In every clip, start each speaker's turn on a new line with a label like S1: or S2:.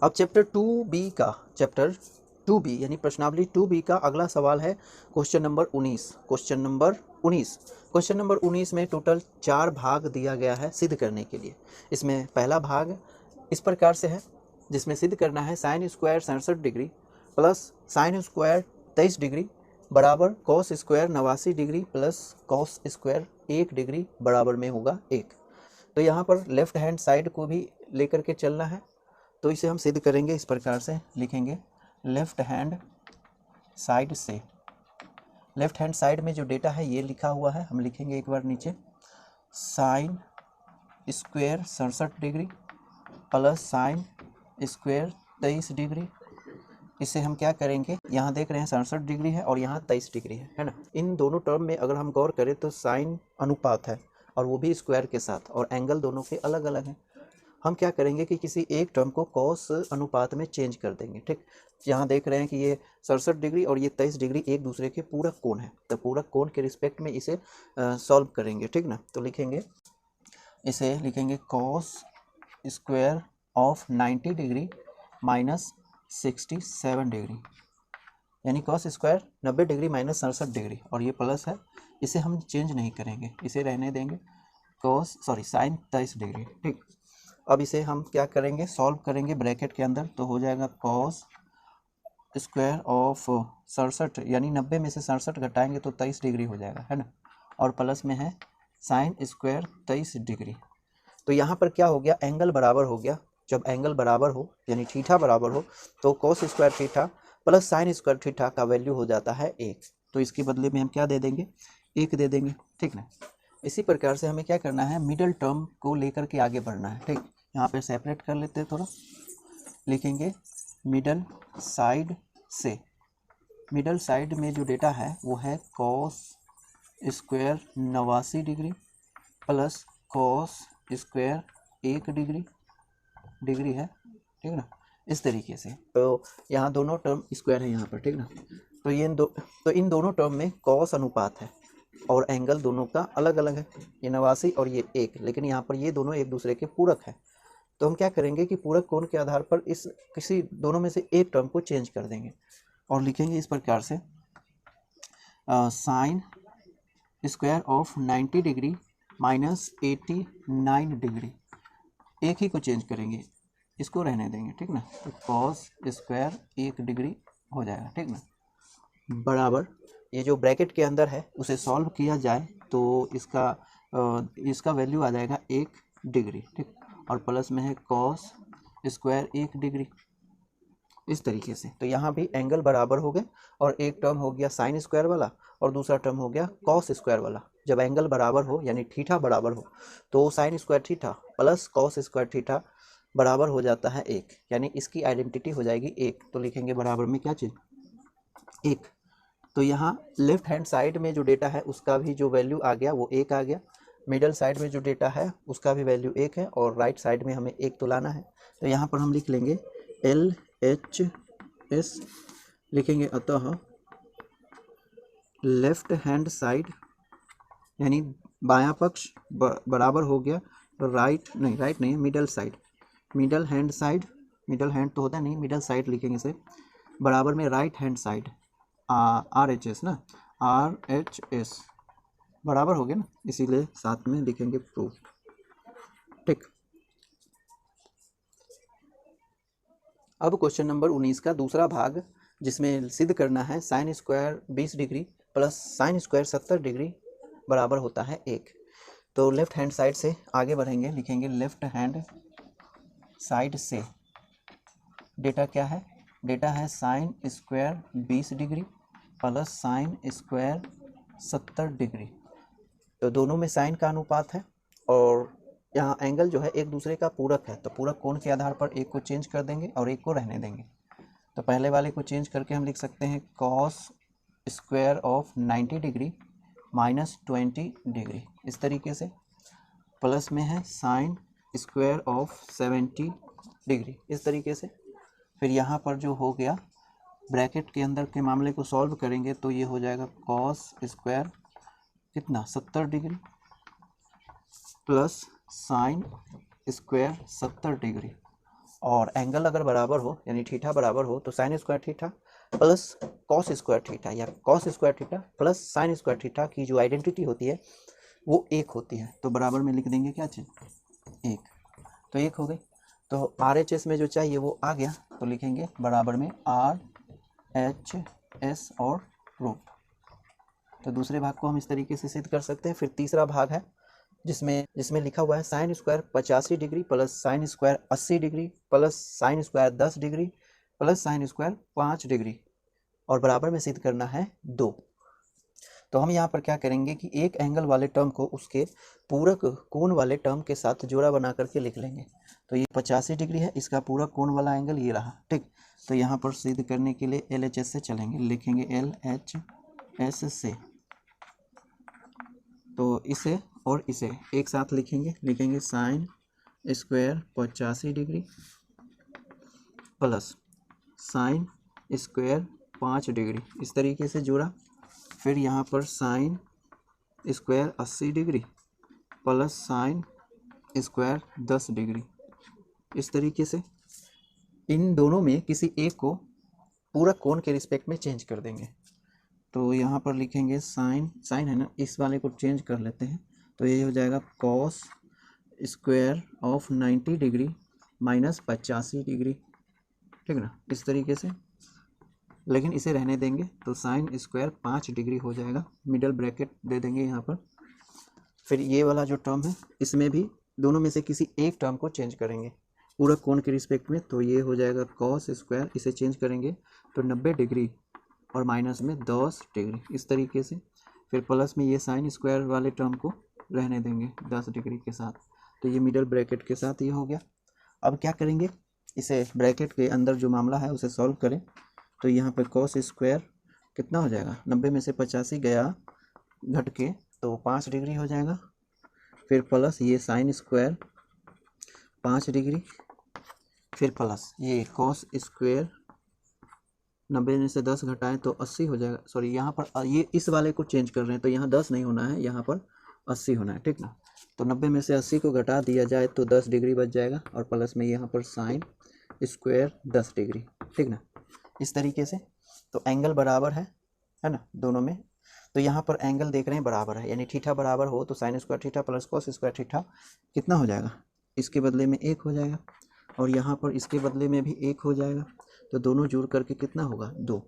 S1: अब chapter 2B यानी प्रश्नावली 2B का अगला सवाल है क्वेश्चन नंबर 19। क्वेश्चन नंबर 19 में टोटल 4 भाग दिया गया है सिद्ध करने के लिए। इसमें पहला भाग इस प्रकार से है जिसमें सिद्ध करना है sine square 67 degree plus sine square 23 degree बराबर cos square 89 degree plus cos square 1 degree बराबर में होगा 1। तो यहाँ पर लेफ्ट हैंड साइड को भी लेकर के चलना है, तो इसे हम सिद्ध करेंगे। इस प्रकार से लिखेंगे लेफ्ट हैंड साइड में जो डेटा है ये लिखा हुआ है, हम लिखेंगे एक बार नीचे sign square 67 degree plus sine square 23 degree. इसे हम क्या करेंगे, यहाँ देख रहे हैं 67 डिग्री है और यहाँ 23 डिग्री है ना। इन दोनों टर्म में अगर हम गौर करें तो साइन अनुपात है और वो भी स्क्वायर के साथ, और एंगल दोनों के अलग अलग हैं। हम क्या करेंगे कि किसी एक टर्म को कॉस अनुपात में चेंज कर देंगे। ठीक, यहाँ देख रहे हैं कि ये 67 डिग्री और ये 23 डिग्री एक दूसरे के पूरक कोण है, तो पूरक कोण के रिस्पेक्ट में इसे सॉल्व करेंगे। ठीक ना, तो इसे लिखेंगे cos square of 90 degree minus 67 degree, यानी cos square 90 degree minus 67 degree, और ये प्लस है, इसे हम चेंज नहीं करेंगे, इसे रहने देंगे साइन 23 डिग्री। ठीक, अब इसे हम क्या करेंगे, सॉल्व करेंगे ब्रैकेट के अंदर, तो हो जाएगा कॉस स्क्वायर ऑफ 67 यानी 90 में से 67 घटाएंगे तो 23 डिग्री हो जाएगा, है ना, और प्लस में है साइन स्क्वायर 23 डिग्री। तो यहाँ पर क्या हो गया, एंगल बराबर हो गया। जब एंगल बराबर हो यानी थीटा बराबर हो तो cos square theta plus sine square theta का वैल्यू हो जाता है 1। तो इसके बदले में हम क्या दे देंगे, 1 दे देंगे। ठीक ना, इसी प्रकार से हमें क्या करना है, मिडल टर्म को लेकर के आगे बढ़ना है। ठीक, यहाँ पे सेपरेट कर लेते हैं, थोड़ा लिखेंगे मिडल साइड में जो डेटा है वो है cos square 89 degree plus cos square 1 degree है। ठीक ना, इस तरीके से। तो यहाँ दोनों टर्म स्क्वायर है यहाँ पर। ठीक ना, तो इन दोनों टर्म में कॉस अनुपात है और एंगल दोनों का अलग अलग है, ये 89 और ये 1, लेकिन यहाँ पर ये दोनों एक दूसरे के पूरक है। तो हम क्या करेंगे कि पूरक कोण के आधार पर इस किसी दोनों में से एक टर्म को चेंज कर देंगे और लिखेंगे इस प्रकार से sine square of 90 degree minus 89 degree, एक ही को चेंज करेंगे, इसको रहने देंगे। ठीक ना, तो कॉस स्क्वायर 1 डिग्री हो जाएगा। ठीक ना, बराबर ये जो ब्रैकेट के अंदर है उसे सॉल्व किया जाए तो इसका वैल्यू आ जाएगा 1 डिग्री। ठीक, और प्लस में है कॉस स्क्वायर 1 डिग्री, इस तरीके से। तो यहाँ भी एंगल बराबर हो गए और एक टर्म हो गया साइन स्क्वायर वाला और दूसरा टर्म हो गया कॉस स्क्वायर वाला। जब एंगल बराबर हो यानी थीटा बराबर हो तो sine square theta plus cos square theta बराबर हो जाता है 1, यानी इसकी आइडेंटिटी हो जाएगी 1। तो लिखेंगे बराबर में क्या चीज़, 1। तो यहाँ लेफ्ट हैंड साइड में जो डेटा है उसका भी जो वैल्यू आ गया वो 1 आ गया, मिडल साइड में जो डेटा है उसका भी वैल्यू 1 है, और राइट साइड में हमें 1 तो लाना है। तो यहाँ पर हम लिख लेंगे LHS, लिखेंगे अतः लेफ्ट हैंड साइड यानी बायां पक्ष बराबर हो गया राइट नहीं मिडल हैंड तो होता नहीं, मिडल साइड लिखेंगे इसे, बराबर में राइट हैंड साइड RHS ना, RHS बराबर हो गया ना, इसीलिए साथ में लिखेंगे प्रूफ। ठीक, अब क्वेश्चन नंबर 19 का दूसरा भाग जिसमें सिद्ध करना है sine square 20 degree plus sine square 70 degree बराबर होता है 1। तो लेफ्ट हैंड साइड से आगे बढ़ेंगे, लिखेंगे लेफ्ट हैंड साइड से डेटा क्या है, डेटा है sine square 20 degree plus sine square 70 degree. तो दोनों में साइन का अनुपात है और यहाँ एंगल जो है एक दूसरे का पूरक है, तो पूरक कोण के आधार पर एक को चेंज कर देंगे और एक को रहने देंगे। तो पहले वाले को चेंज करके हम लिख सकते हैं cos square of 90 degree minus 20 degree, इस तरीके से। प्लस में है साइन स्क्वायर ऑफ 70 डिग्री, इस तरीके से। फिर यहाँ पर जो हो गया ब्रैकेट के अंदर के मामले को सॉल्व करेंगे तो ये हो जाएगा कॉस स्क्वायर कितना 70 degree plus sine square 70 degree, और एंगल अगर बराबर हो यानी थीटा बराबर हो तो sine square theta plus cos square theta या cos square theta plus sine square theta की जो आइडेंटिटी होती है वो एक होती है। तो बराबर में लिख देंगे क्या चीज़, एक। तो एक हो गई। तो RHS में जो चाहिए वो आ गया, तो लिखेंगे बराबर में RHS और रूट। तो दूसरे भाग को हम इस तरीके से सिद्ध कर सकते हैं। फिर तीसरा भाग है जिसमें लिखा हुआ है sine square 85 degree plus sine square 80 degree plus sine square 10 degree plus sine square 5 degree और बराबर में सिद्ध करना है 2। तो हम यहाँ पर क्या करेंगे कि एक एंगल वाले टर्म को उसके पूरक कोण वाले टर्म के साथ जोड़ा बना करके लिख लेंगे। तो ये 85 डिग्री है, इसका पूरक कोण वाला एंगल ये रहा, ठीक। तो यहाँ पर सिद्ध करने के लिए LHS से चलेंगे, लिखेंगे LHS से। तो इसे और इसे एक साथ लिखेंगे sine square 85 degree plus sine square 5 degree, इस तरीके से जोड़ा। फिर यहाँ पर sine square 80 degree plus sine square 10 degree, इस तरीके से इन दोनों में किसी एक को पूरा कोण के रिस्पेक्ट में चेंज कर देंगे। तो यहाँ पर लिखेंगे साइन है ना, इस वाले को चेंज कर लेते हैं। तो ये हो जाएगा cos square of 90 degree minus 85 degree, ठीक ना, इस तरीके से। लेकिन इसे रहने देंगे तो साइन स्क्वायर 5 डिग्री हो जाएगा, मिडल ब्रैकेट दे देंगे यहाँ पर। फिर ये वाला जो टर्म है इसमें भी दोनों में से किसी एक टर्म को चेंज करेंगे पूरा कोण के रिस्पेक्ट में। तो ये हो जाएगा कॉस स्क्वायर, इसे चेंज करेंगे तो 90 डिग्री और माइनस में 10 डिग्री, इस तरीके से। फिर प्लस में ये साइन स्क्वायर वाले टर्म को रहने देंगे 10 डिग्री के साथ। तो ये मिडल ब्रैकेट के साथ ये हो गया। अब क्या करेंगे, इसे ब्रैकेट के अंदर जो मामला है उसे सॉल्व करें। तो यहाँ पे कॉस स्क्वायर कितना हो जाएगा, 90 में से 85 गया घट के तो 5 डिग्री हो जाएगा। फिर प्लस ये साइन स्क्वायर 5 डिग्री, फिर प्लस ये कॉस स्क्वायर 90 में से 10 घटाएं तो 80 हो जाएगा। सॉरी, यहाँ पर ये इस वाले को चेंज कर रहे हैं तो यहाँ 10 नहीं होना है, यहाँ पर 80 होना है, ठीक ना। तो 90 में से 80 को घटा दिया जाए तो 10 डिग्री बच जाएगा और प्लस में यहाँ पर साइन स्क्वायर 10 डिग्री, ठीक ना, इस तरीके से। तो एंगल बराबर है ना दोनों में। तो यहाँ पर एंगल देख रहे हैं बराबर है, यानी थीटा बराबर हो तो sine square theta plus cos square theta कितना हो जाएगा, इसके बदले में 1 हो जाएगा और यहाँ पर इसके बदले में भी 1 हो जाएगा। तो दोनों जोड़ करके कितना होगा, 2।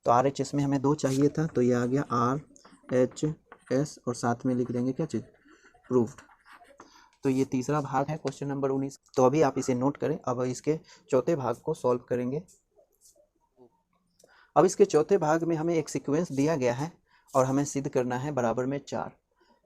S1: तो RHS में हमें 2 चाहिए था तो ये आ गया RHS और साथ में लिख देंगे क्या चीज़, प्रूव्ड। तो ये तीसरा भाग है क्वेश्चन नंबर 19। तो अभी आप इसे नोट करें। अब इसके चौथे भाग को सॉल्व करेंगे। अब इसके चौथे भाग में हमें एक सीक्वेंस दिया गया है और हमें सिद्ध करना है बराबर में 4।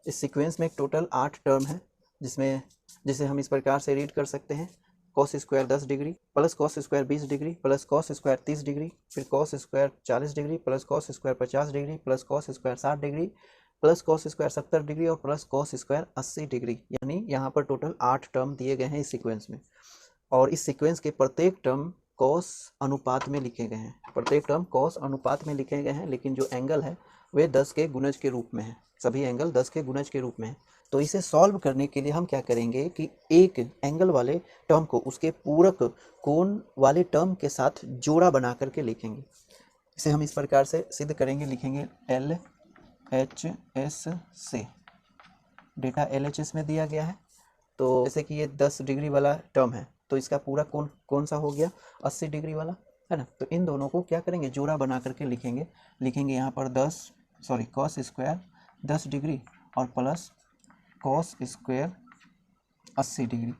S1: इस सीक्वेंस में टोटल 8 टर्म है जिसे हम इस प्रकार से रीड कर सकते हैं, cos square 10 degree plus cos square 20 degree plus cos square 30 degree, फिर cos square 40 degree plus cos square 50 degree plus cos square 60 degree plus cos square 70 degree और प्लस कॉस स्क्वायर 80 डिग्री। यानी यहाँ पर total 8 term दिए गए हैं इस sequence में और इस सीक्वेंस के प्रत्येक टर्म कॉस अनुपात में लिखे गए हैं, प्रत्येक टर्म कॉस अनुपात में लिखे गए हैं। लेकिन जो एंगल है वे 10 के गुणज के रूप में है, सभी एंगल 10 के गुणज के रूप में है। तो इसे सॉल्व करने के लिए हम क्या करेंगे कि एक एंगल वाले टर्म को उसके पूरक कोण वाले टर्म के साथ जोड़ा बना करके लिखेंगे। इसे हम इस प्रकार से सिद्ध करेंगे, लिखेंगे LHS से। डेटा LHS में दिया गया है। तो जैसे कि ये 10 डिग्री वाला टर्म है तो इसका पूरा कोण कौन सा हो गया, 80 डिग्री वाला, है ना। तो इन दोनों को क्या करेंगे, जोड़ा बना करके लिखेंगे यहाँ पर कॉस स्क्वायर 10 डिग्री और प्लस कॉस स्क्वायर 80 डिग्री।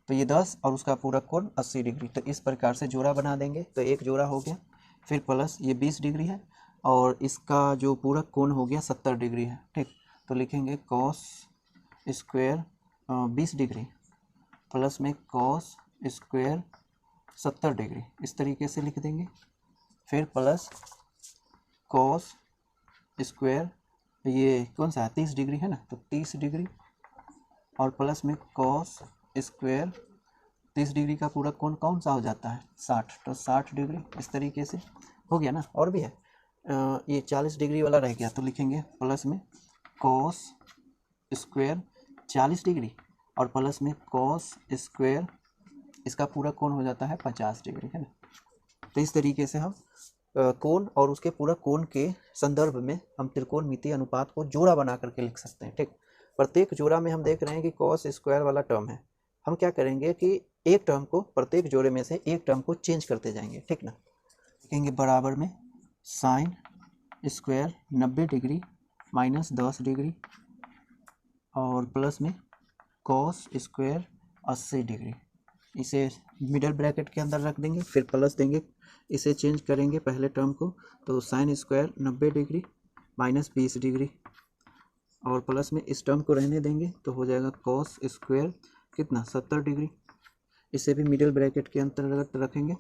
S1: तो ये 10 और उसका पूरा कोण 80 डिग्री। तो इस प्रकार से जोड़ा बना देंगे तो एक जोड़ा हो गया। फिर प्लस ये 20 डिग्री है और इसका जो पूरा कोण हो गया 70 डिग्री है, ठीक। तो लिखेंगे कॉस स्क्वायर 20 डिग्री प्लस में कॉस स्क्वायर 70 डिग्री, इस तरीके से लिख देंगे। फिर प्लस कॉस स्क्वायर ये कौन सा है, 30 डिग्री है ना, तो 30 डिग्री और प्लस में कॉस स्क्वायर 30 डिग्री का पूरा कोण कौन सा हो जाता है, 60, तो 60 डिग्री, इस तरीके से हो गया ना। और भी है ये 40 डिग्री वाला रह गया तो लिखेंगे प्लस में कॉस स्क्वायर 40 डिग्री और प्लस में कॉस स्क्वायर इसका पूरा कोण हो जाता है 50 डिग्री, है ना। तो इस तरीके से हम कोण और उसके पूरा कोण के संदर्भ में हम त्रिकोणमितीय अनुपात को जोड़ा बना करके लिख सकते हैं, ठीक। प्रत्येक जोड़ा में हम देख रहे हैं कि कॉस स्क्वायर वाला टर्म है, हम क्या करेंगे कि एक टर्म को, प्रत्येक जोड़े में से एक टर्म को चेंज करते जाएंगे, ठीक ना। लिखेंगे बराबर में sine square 90 degree minus 10 degree और प्लस में कॉस स्क्वायर 80 डिग्री। इसे मिडल ब्रैकेट के अंदर रख देंगे, फिर प्लस देंगे, इसे चेंज करेंगे पहले टर्म को, तो sine square 90 degree minus 20 degree और प्लस में इस टर्म को रहने देंगे, तो हो जाएगा कॉस स्क्वायर कितना 70 डिग्री। इसे भी मिडिल ब्रैकेट के अंतर्गत रखेंगे।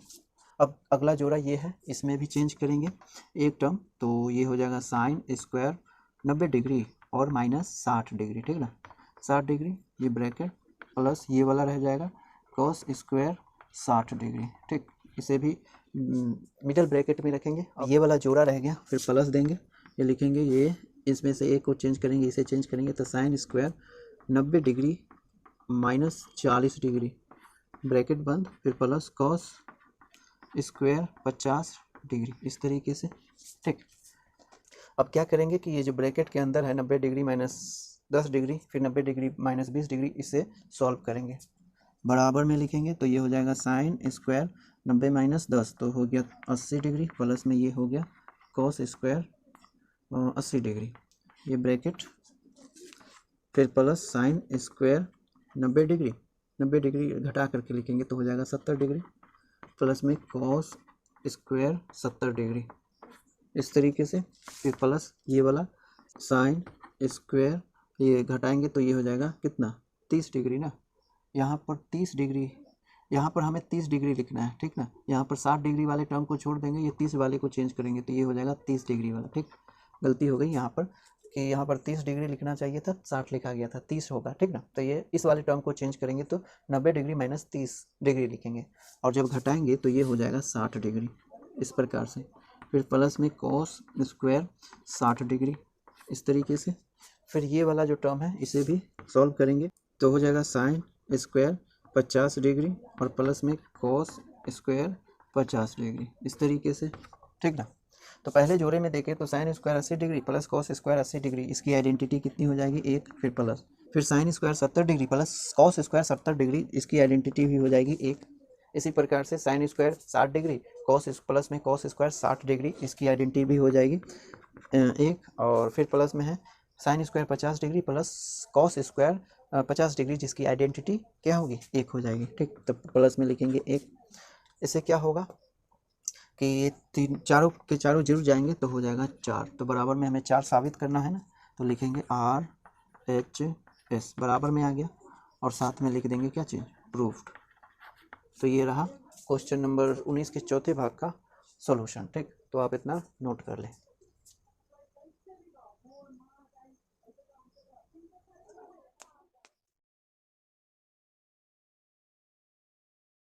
S1: अब अगला जोड़ा ये है, इसमें भी चेंज करेंगे एक टर्म, तो ये हो जाएगा साइन स्क्वायर 90 डिग्री और माइनस 60 डिग्री, ठीक ना, 60 डिग्री ये ब्रैकेट प्लस ये वाला रह जाएगा कॉस स्क्वायर 60 डिग्री, ठीक। इसे भी मिडल ब्रैकेट में रखेंगे। अब ये वाला जोड़ा रह गया, फिर प्लस देंगे, ये लिखेंगे, ये इसमें से एक को चेंज करेंगे, इसे चेंज करेंगे, तो sine square 90 degree minus 40 degree bracket बंद, फिर प्लस कॉस स्क्वायर 50 डिग्री, इस तरीके से, ठीक। अब क्या करेंगे कि ये जो ब्रैकेट के अंदर है 90 डिग्री माइनस 10 डिग्री फिर 90 डिग्री माइनस 20 डिग्री, इसे सॉल्व करेंगे। बराबर में लिखेंगे तो ये हो जाएगा साइन स्क्वायर 90 माइनस 10 तो हो गया 80 डिग्री, प्लस में ये हो गया कॉस स्क्वायर 80 डिग्री, ये ब्रैकेट, फिर प्लस साइन स्क्वायर 90 डिग्री घटा करके लिखेंगे तो हो जाएगा 70 डिग्री, प्लस में कॉस स्क्वायर 70 डिग्री, इस तरीके से, फिर प्लस ये वाला साइन स्क्वायर, ये घटाएंगे तो ये हो जाएगा कितना 30 डिग्री ना, यहाँ पर 30 डिग्री, यहाँ पर हमें 30 डिग्री लिखना है, ठीक ना। यहाँ पर 60 डिग्री वाले टर्म को छोड़ देंगे, ये 30 वाले को चेंज करेंगे तो ये हो जाएगा 30 डिग्री वाला, ठीक। गलती हो गई यहाँ पर कि यहाँ पर 30 डिग्री लिखना चाहिए था, 60 लिखा गया था, 30 होगा, ठीक ना। तो ये इस वाले टर्म को चेंज करेंगे तो 90 डिग्री माइनस 30 डिग्री लिखेंगे और जब घटाएंगे तो ये हो जाएगा 60 डिग्री, इस प्रकार से। फिर प्लस में कॉस स्क्वायर 60 डिग्री, इस तरीके से। फिर ये वाला जो टर्म है इसे भी सॉल्व करेंगे तो हो जाएगा साइन स्क्वायर 50 डिग्री और प्लस में कॉस स्क्वायर 50 डिग्री, इस तरीके से, ठीक ना। तो पहले जोड़े में देखें तो sine square 80 degree plus cos square 80 degree, इसकी आइडेंटिटी कितनी हो जाएगी 1, फिर प्लस, फिर sign square 70 degree plus cos square 70 degree, इसकी आइडेंटिटी भी हो जाएगी 1। इसी प्रकार से sine square 60 degree cos plus में कॉस स्क्वायर 60 डिग्री, इसकी आइडेंटिटी भी हो जाएगी 1, और फिर प्लस में है sine square 50 degree plus cos square 50 degree, जिसकी आइडेंटिटी क्या होगी 1 हो जाएगी, ठीक। तो प्लस में लिखेंगे 1। इससे क्या होगा कि ये चारों के चारों जुड़ जाएंगे तो हो जाएगा 4, तो बराबर में हमें 4 साबित करना है ना, तो लिखेंगे RHS बराबर में आ गया और साथ में लिख देंगे क्या चीज़ प्रूफ्ड। तो ये रहा क्वेश्चन नंबर 19 के चौथे भाग का सॉल्यूशन, ठीक। तो आप इतना नोट कर लें।